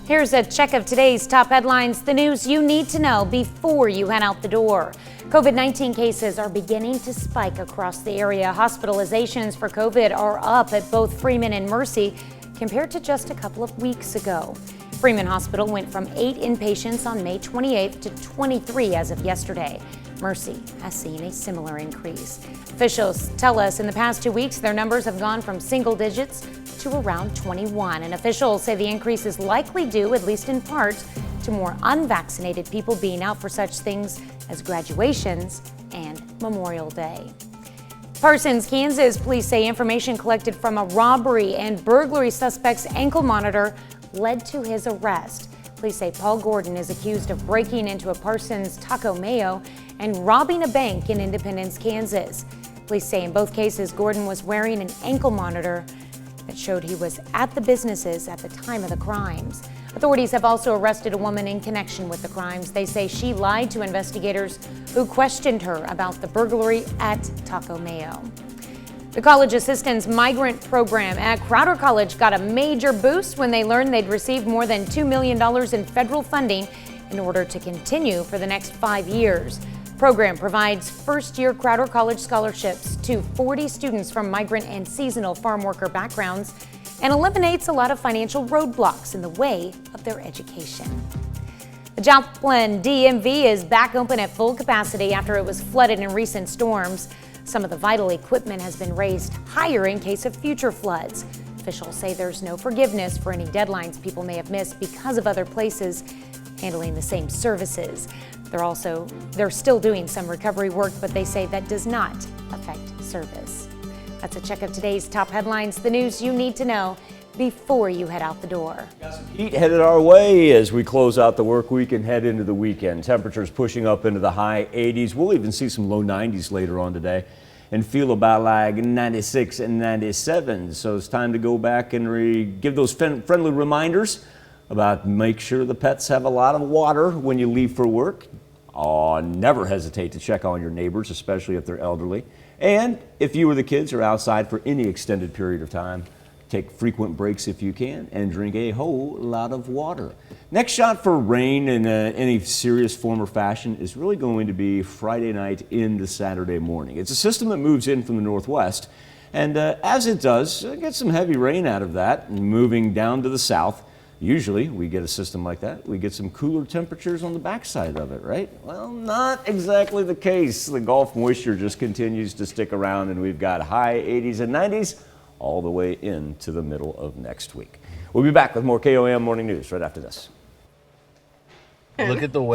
Here's a check of today's top headlines, the news you need to know before you head out the door. COVID-19 cases are beginning to spike across the area. Hospitalizations for COVID are up at both Freeman and Mercy compared to just a couple of weeks ago. Freeman Hospital went from 8 inpatients on May 28th to 23 as of yesterday. Mercy has seen a similar increase. Officials tell us in the past 2 weeks their numbers have gone from single digits to around 21, and officials say the increase is likely due, at least in part, to more unvaccinated people being out for such things as graduations and Memorial Day. Parsons, Kansas, police say information collected from a robbery and burglary suspect's ankle monitor led to his arrest. Police say Paul Gordon is accused of breaking into a Parsons Taco Mayo and robbing a bank in Independence, Kansas. Police say in both cases, Gordon was wearing an ankle monitor that showed he was at the businesses at the time of the crimes. Authorities have also arrested a woman in connection with the crimes. They say she lied to investigators who questioned her about the burglary at Taco Mayo. The College Assistance Migrant Program at Crowder College got a major boost when they learned they'd received more than $2 million in federal funding in order to continue for the next 5 years. The program provides first-year Crowder College scholarships to 40 students from migrant and seasonal farm worker backgrounds and eliminates a lot of financial roadblocks in the way of their education. The Joplin DMV is back open at full capacity after it was flooded in recent storms. Some of the vital equipment has been raised higher in case of future floods. Officials say there's no forgiveness for any deadlines people may have missed because of other places handling the same services. They're still doing some recovery work, but they say that does not affect service. That's a check of today's top headlines, the news you need to know before you head out the door. Got some heat headed our way as we close out the work week and head into the weekend. Temperatures pushing up into the high 80s. We'll even see some low 90s later on today and feel about like 96 and 97. So it's time to go back and give those friendly reminders about make sure the pets have a lot of water when you leave for work. Never hesitate to check on your neighbors, especially if they're elderly. And if you or the kids are outside for any extended period of time, take frequent breaks if you can and drink a whole lot of water. Next shot for rain in any serious form or fashion is really going to be Friday night into Saturday morning. It's a system that moves in from the northwest, and as it does, get some heavy rain out of that and moving down to the south. Usually we get a system like that, we get some cooler temperatures on the backside of it, right? Well, not exactly the case. The Gulf moisture just continues to stick around, and we've got high 80s and 90s all the way into the middle of next week. We'll be back with more KOAM Morning News right after this. Look at the way